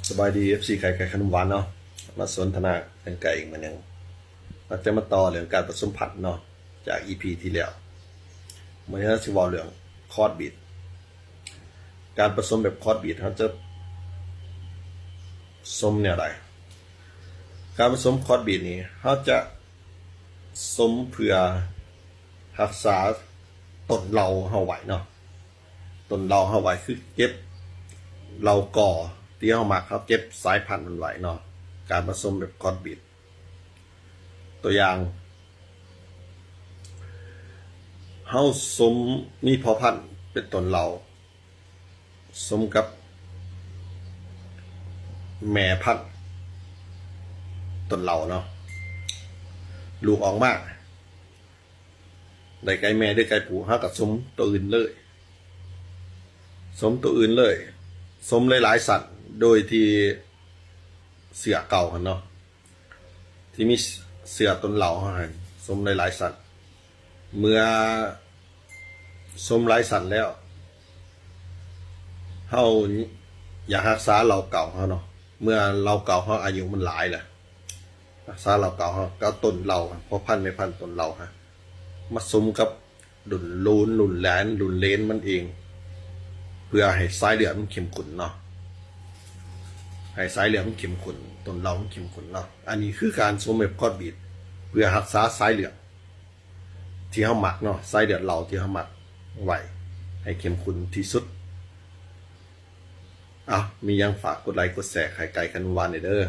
สบายดี FC ไก่ขนมหวานเนาะมาสนทนาเรื่องไก่อีกเหมือนยังเราจะมาต่อเรื่องการผสมพันธุ์เนาะจาก EP ที่แล้ววันนี้เราจะว่าเรื่องคอร์สบีทการผสมแบบคอร์สบีทเขาจะผสมเนี่ยอะไรการผสมคอร์สบีทนี้เขาจะผสมเพื่อรักษาต้นเราเฮาไว้เนาะต้นเราเฮาไว้คือเก็บเราก่อที่เฮามักเขาเก็บสายพันธุ์มันไว้เนาะการผสมแบบคอร์สบีทตัวอย่างเฮาสมนี่พอพันธุ์เป็นต้นเราสมกับแม่พันธุ์ต้นเราเนาะลูกออกมาได้ไก่แม่ได้ไก่ผูเฮากับสมตัวอื่นเลยสมตัวอื่นเลยสมหลายๆสัตว์โดยที่เสือเก่ากันเนาะที่มีเสือต้นเหล่าให้สมหลายๆสัตว์เมื่อสมหลายสัตว์แล้วเฮาอยากรักษาเราเก่าเฮาเนาะเมื่อเราเก่าเฮาอายุมันหลายแหละรักษาเราเก่าเฮาก็ต้นเราพอพันธุ์ไม่พันธุ์ต้นเราฮะมาสมกับดุนลูนดุนแหลนดุนเลนมันเองเพื่อให้สายเลือดมันเข้มข้นเนาะให้สายเลือดมันเข้มข้นต้นเรามันเข้มข้นเนาะอันนี้คือการสมแบบคอร์สบีทเพื่อรักษาสายเลือดที่เฮาหมักเนาะสายเลือดเราที่เฮาหมักไว้ให้เข้มข้นที่สุดมียังฝากกดไลค์กดแชร์ไข่ไก่ขนมหวานเด้อ